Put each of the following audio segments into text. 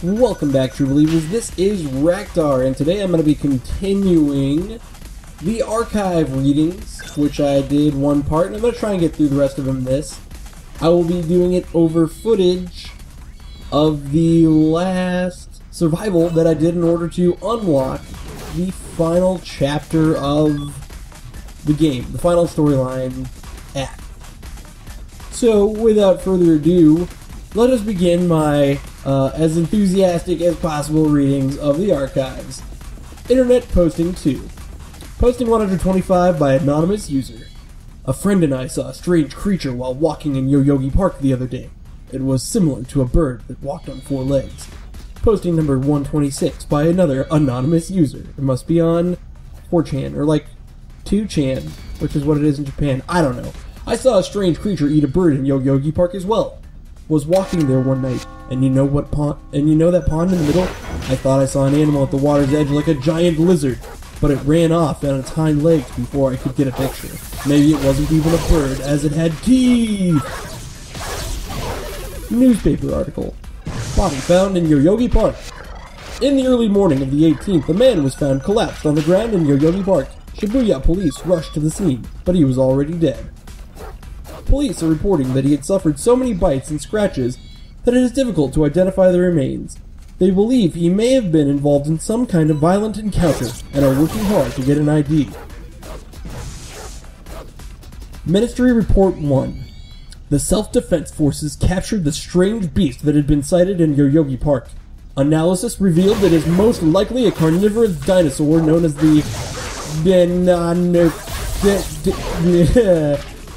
Welcome back, True Believers. This is Raktar, and today I'm going to be continuing the archive readings, which I did one part, and I'm going to try and get through the rest of them in this. I will be doing it over footage of the last survival that I did in order to unlock the final chapter of the game, the final storyline act. So, without further ado, let us begin my as enthusiastic as possible readings of the archives. Internet Posting 2. Posting 125 by anonymous user. A friend and I saw a strange creature while walking in Yoyogi Park the other day. It was similar to a bird that walked on 4 legs. Posting number 126 by another anonymous user. It must be on 4chan, or like 2chan, which is what it is in Japan. I don't know. I saw a strange creature eat a bird in Yoyogi Park as well. Was walking there one night, and you know that pond in the middle? I thought I saw an animal at the water's edge like a giant lizard, but it ran off on its hind legs before I could get a picture. Maybe it wasn't even a bird, as it had teeth! Newspaper article. Body found in Yoyogi Park. In the early morning of the 18th, a man was found collapsed on the ground in Yoyogi Park. Shibuya police rushed to the scene, but he was already dead. Police are reporting that he had suffered so many bites and scratches that it is difficult to identify the remains. They believe he may have been involved in some kind of violent encounter and are working hard to get an ID. Ministry Report 1. The Self-Defense Forces captured the strange beast that had been sighted in Yoyogi Park. Analysis revealed that it is most likely a carnivorous dinosaur known as the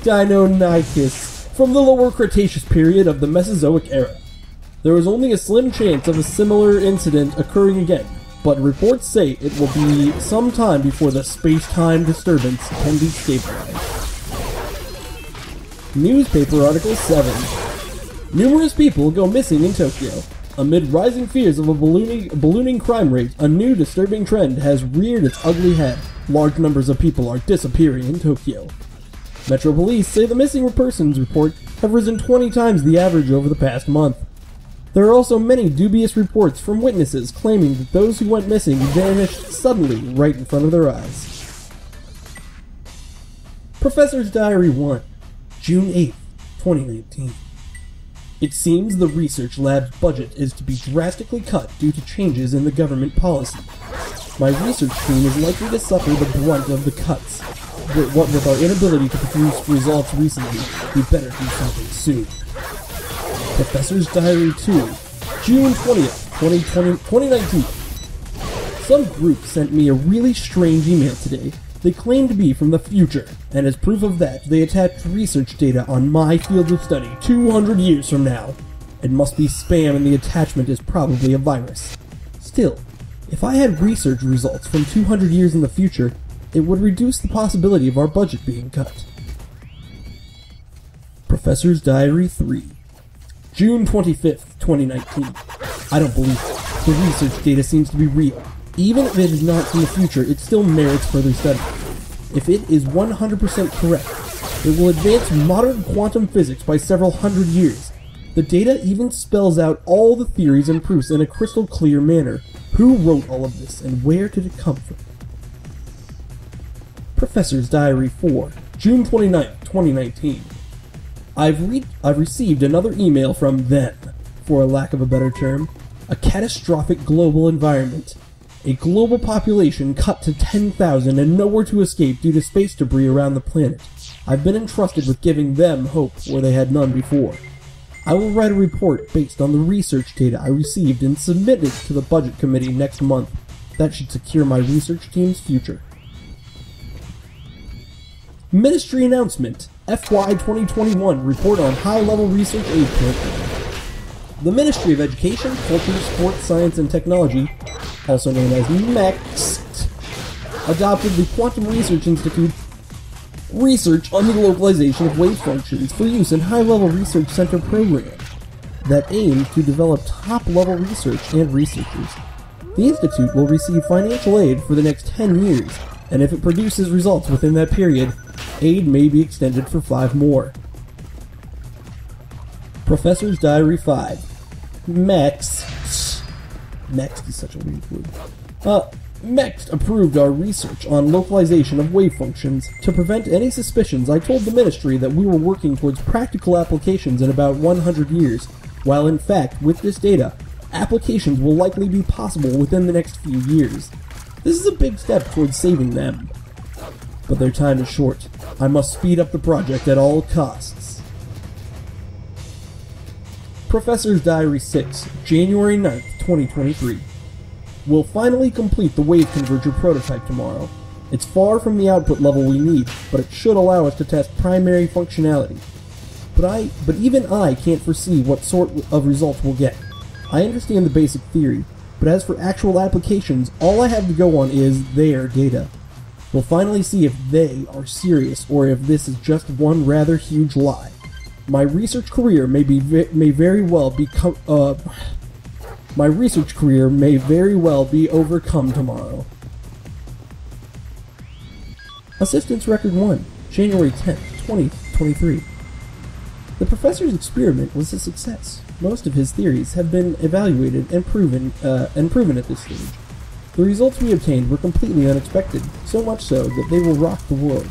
Deinonychus from the Lower Cretaceous period of the Mesozoic era. There is only a slim chance of a similar incident occurring again, but reports say it will be some time before the space-time disturbance can be stabilized. Newspaper Article 7. Numerous people go missing in Tokyo. Amid rising fears of a ballooning crime rate, a new disturbing trend has reared its ugly head. Large numbers of people are disappearing in Tokyo. Metro Police say the missing persons report have risen 20 times the average over the past month. There are also many dubious reports from witnesses claiming that those who went missing vanished suddenly right in front of their eyes. Professor's Diary 1, June 8, 2019. It seems the research lab's budget is to be drastically cut due to changes in the government policy. My research team is likely to suffer the brunt of the cuts. What with our inability to produce results recently, we better do something soon. Professor's Diary 2, June 20th, 2019. Some group sent me a really strange email today. They claim to be from the future, and as proof of that, they attached research data on my field of study 200 years from now. It must be spam, and the attachment is probably a virus. Still, if I had research results from 200 years in the future, it would reduce the possibility of our budget being cut. Professor's Diary 3, June 25th, 2019. I don't believe it. The research data seems to be real. Even if it is not from the future, it still merits further study. If it is 100% correct, it will advance modern quantum physics by several hundred years. The data even spells out all the theories and proofs in a crystal clear manner. Who wrote all of this, and where did it come from? Professor's Diary 4, June 29th, 2019. I've received another email from them, for a lack of a better term, a catastrophic global environment. A global population cut to 10,000 and nowhere to escape due to space debris around the planet. I've been entrusted with giving them hope where they had none before. I will write a report based on the research data I received and submit it to the budget committee next month. That should secure my research team's future. Ministry Announcement, FY 2021 Report on High-Level Research Aid Program. The Ministry of Education, Culture, Sports, Science, and Technology, also known as MEXT, adopted the Quantum Research Institute research on the localization of wave functions for use in high-level research center program that aims to develop top-level research and researchers. The institute will receive financial aid for the next 10 years, and if it produces results within that period, aid may be extended for 5 more. Professor's Diary 5, MEX, MEXT is such a weird word. MEXT approved our research on localization of wave functions. To prevent any suspicions, I told the Ministry that we were working towards practical applications in about 100 years, while in fact, with this data, applications will likely be possible within the next few years. This is a big step towards saving them. But their time is short. I must speed up the project at all costs. Professor's Diary 6, January 9th, 2023. We'll finally complete the Wave Converger prototype tomorrow. It's far from the output level we need, but it should allow us to test primary functionality. But even I can't foresee what sort of results we'll get. I understand the basic theory, but as for actual applications, all I have to go on is their data. We'll finally see if they are serious or if this is just one rather huge lie. My research career may very well be overcome tomorrow. Assistance Record 1, January 10th, 2023. The professor's experiment was a success. Most of his theories have been evaluated and proven at this stage. The results we obtained were completely unexpected, so much so that they will rock the world.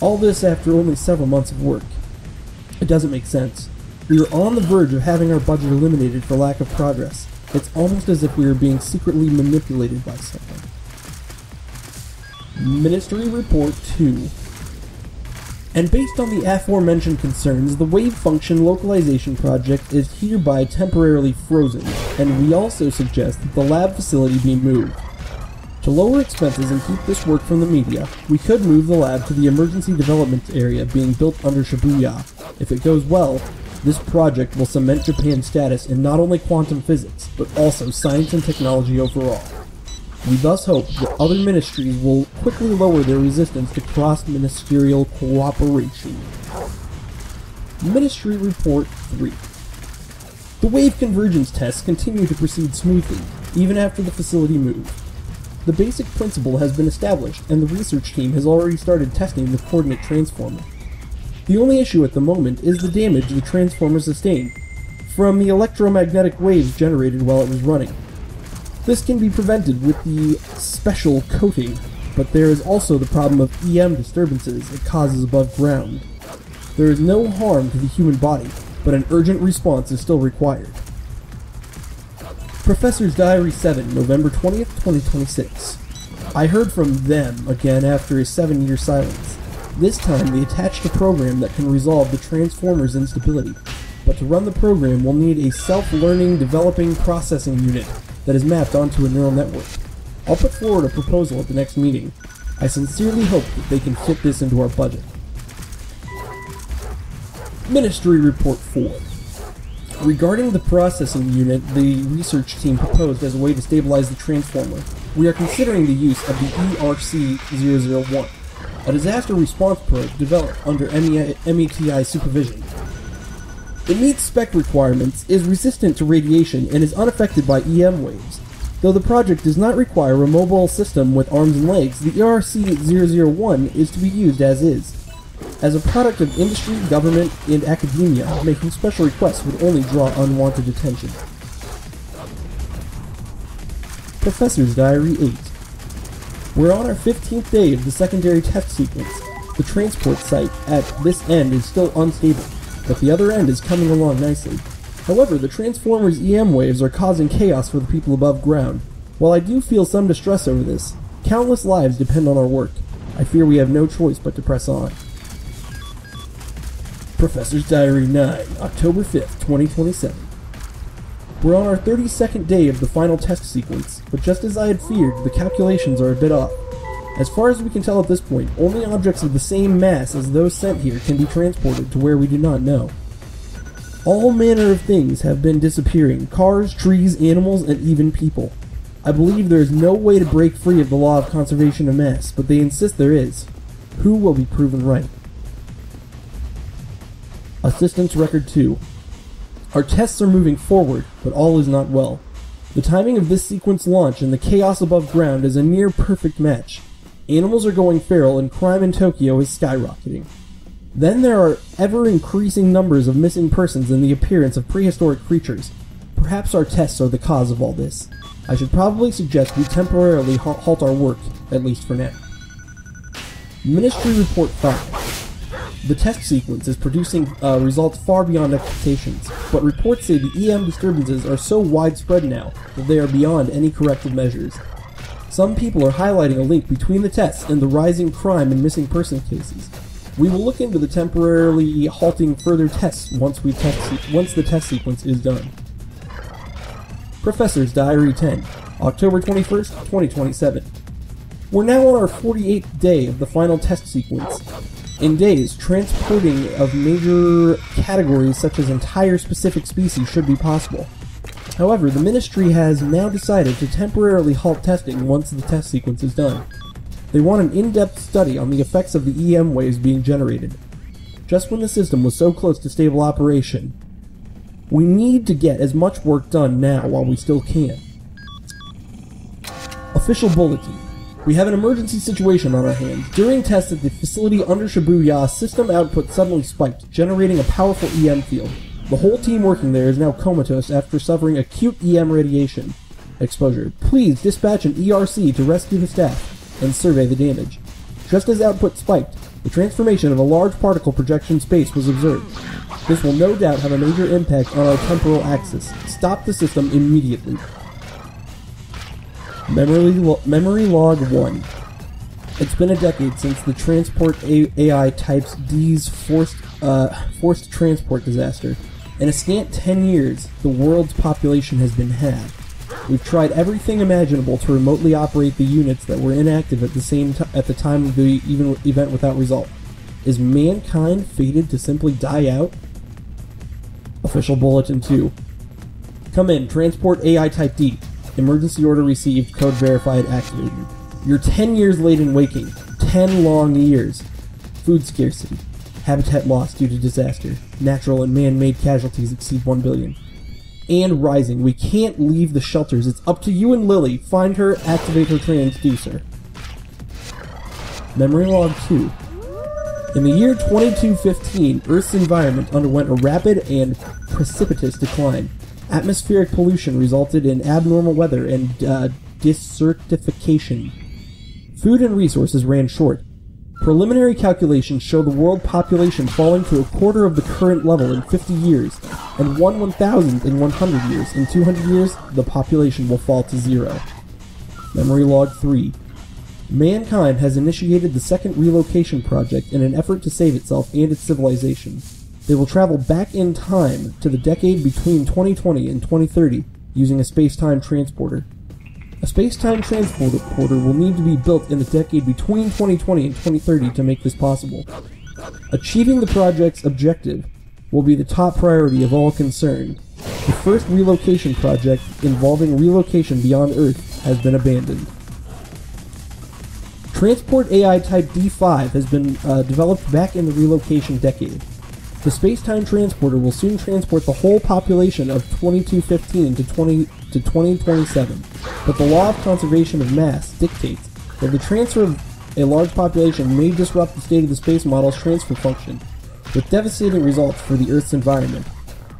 All this after only several months of work. It doesn't make sense. We were on the verge of having our budget eliminated for lack of progress. It's almost as if we were being secretly manipulated by someone. Ministry Report 2. And based on the aforementioned concerns, the wave function localization project is hereby temporarily frozen, and we also suggest that the lab facility be moved. To lower expenses and keep this work from the media, we could move the lab to the emergency development area being built under Shibuya. If it goes well, this project will cement Japan's status in not only quantum physics, but also science and technology overall. We thus hope that other ministries will quickly lower their resistance to cross-ministerial cooperation. Ministry Report 3. The wave convergence tests continue to proceed smoothly, even after the facility moved. The basic principle has been established, and the research team has already started testing the coordinate transformer. The only issue at the moment is the damage the transformer sustained from the electromagnetic waves generated while it was running. This can be prevented with the special coating, but there is also the problem of EM disturbances it causes above ground. There is no harm to the human body, but an urgent response is still required. Professor's Diary 7, November 20th, 2026. I heard from them again after a 7-year silence. This time they attached a program that can resolve the transformer's instability, but to run the program we'll need a self-learning developing processing unit that is mapped onto a neural network. I'll put forward a proposal at the next meeting. I sincerely hope that they can fit this into our budget. Ministry Report 4. Regarding the processing unit the research team proposed as a way to stabilize the transformer, we are considering the use of the ERC-001, a disaster response probe developed under METI supervision. It meets spec requirements, is resistant to radiation, and is unaffected by EM waves. Though the project does not require a mobile system with arms and legs, the ERC-001 is to be used as is. As a product of industry, government, and academia, making special requests would only draw unwanted attention. Professor's Diary 8. We're on our 15th day of the secondary test sequence. The transport site at this end is still unstable, but the other end is coming along nicely. However, the transformer's EM waves are causing chaos for the people above ground. While I do feel some distress over this, countless lives depend on our work. I fear we have no choice but to press on. Professor's Diary 9, October 5th, 2027. We're on our 32nd day of the final test sequence, but just as I had feared, the calculations are a bit off. As far as we can tell at this point, only objects of the same mass as those sent here can be transported to where we do not know. All manner of things have been disappearing: cars, trees, animals, and even people. I believe there is no way to break free of the law of conservation of mass, but they insist there is. Who will be proven right? Assistance Record 2. Our tests are moving forward, but all is not well. The timing of this sequence launch and the chaos above ground is a near perfect match. Animals are going feral and crime in Tokyo is skyrocketing. Then there are ever-increasing numbers of missing persons and the appearance of prehistoric creatures. Perhaps our tests are the cause of all this. I should probably suggest we temporarily halt our work, at least for now. Ministry Report 5. The test sequence is producing results far beyond expectations, but reports say the EM disturbances are so widespread now that they are beyond any corrective measures. Some people are highlighting a link between the tests and the rising crime and missing person cases. We will look into the temporarily halting further tests once the test sequence is done. Professor's Diary 10, October 21st, 2027. We're now on our 48th day of the final test sequence. In days, transporting of major categories such as entire specific species should be possible. However, the Ministry has now decided to temporarily halt testing once the test sequence is done. They want an in-depth study on the effects of the EM waves being generated. Just when the system was so close to stable operation, we need to get as much work done now while we still can. Official Bulletin. We have an emergency situation on our hands. During tests at the facility under Shibuya, system output suddenly spiked, generating a powerful EM field. The whole team working there is now comatose after suffering acute EM radiation exposure. Please dispatch an ERC to rescue the staff and survey the damage. Just as output spiked, the transformation of a large particle projection space was observed. This will no doubt have a major impact on our temporal axis. Stop the system immediately. Memory Log 1. It's been a decade since the Transport AI Types D's forced transport disaster. In a scant 10 years, the world's population has been halved. We've tried everything imaginable to remotely operate the units that were inactive at the time of the event without result. Is mankind fated to simply die out? Official Bulletin 2. Come in, Transport AI Type D. Emergency order received, code verified, activated. You're 10 years late in waking. 10 long years. Food scarcity. Habitat loss due to disaster. Natural and man-made casualties exceed 1 billion. And rising. We can't leave the shelters. It's up to you and Lily. Find her, activate her transducer. Memory Log 2. In the year 2215, Earth's environment underwent a rapid and precipitous decline. Atmospheric pollution resulted in abnormal weather and desertification. Food and resources ran short. Preliminary calculations show the world population falling to a quarter of the current level in 50 years, and 1/1000th in 100 years. In 200 years, the population will fall to 0. Memory Log 3. Mankind has initiated the second relocation project in an effort to save itself and its civilization. They will travel back in time to the decade between 2020 and 2030 using a space-time transporter. A space-time transporter will need to be built in the decade between 2020 and 2030 to make this possible. Achieving the project's objective will be the top priority of all concerned. The first relocation project involving relocation beyond Earth has been abandoned. Transport AI Type D5 has been developed back in the relocation decade. The space-time transporter will soon transport the whole population of 2215 to 2027, but the law of conservation of mass dictates that the transfer of a large population may disrupt the state of the space model's transfer function, with devastating results for the Earth's environment.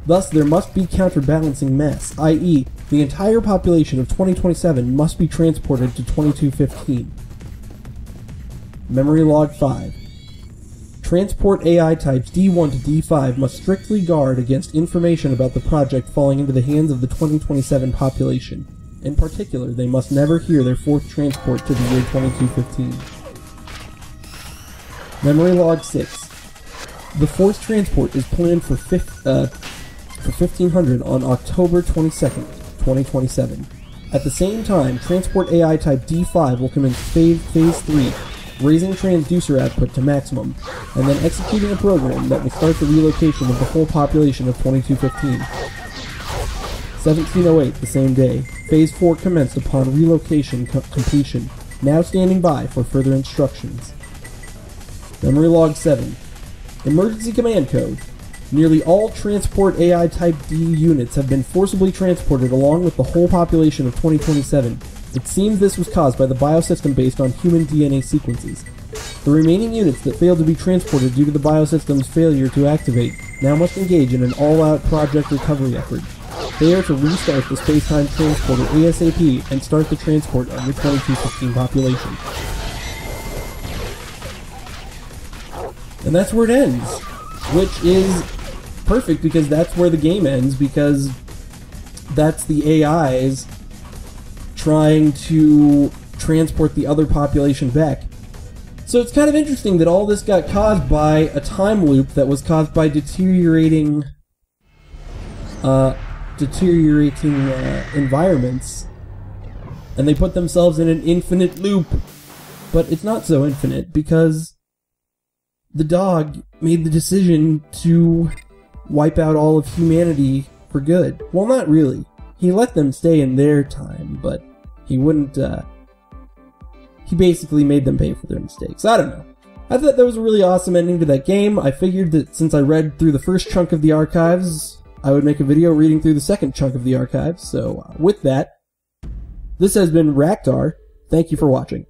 Thus, there must be counterbalancing mass, i.e., the entire population of 2027 must be transported to 2215. Memory Log 5. Transport AI types D1 to D5 must strictly guard against information about the project falling into the hands of the 2027 population. In particular, they must never hear their fourth transport to the year 2215. Memory Log 6. The fourth transport is planned for 1500 on October 22nd, 2027. At the same time, Transport AI Type D5 will commence Phase 3, raising transducer output to maximum, and then executing a program that will start the relocation of the whole population of 2215. 1708, the same day, Phase 4 commenced upon relocation completion, now standing by for further instructions. Memory Log 7. Emergency Command Code. Nearly all Transport AI Type D units have been forcibly transported along with the whole population of 2027. It seems this was caused by the biosystem based on human DNA sequences. The remaining units that failed to be transported due to the biosystem's failure to activate now must engage in an all-out project recovery effort. They are to restart the space-time transporter ASAP and start the transport of the 2215 population. And that's where it ends, which is perfect because that's where the game ends, because that's the AIs trying to transport the other population back. So it's kind of interesting that all this got caused by a time loop that was caused by deteriorating environments, and they put themselves in an infinite loop. But it's not so infinite because the dog made the decision to wipe out all of humanity for good. Well, not really. He let them stay in their time, but he wouldn't, he basically made them pay for their mistakes. I don't know. I thought that was a really awesome ending to that game. I figured that since I read through the first chunk of the archives, I would make a video reading through the second chunk of the archives. So with that, this has been Raktar. Thank you for watching.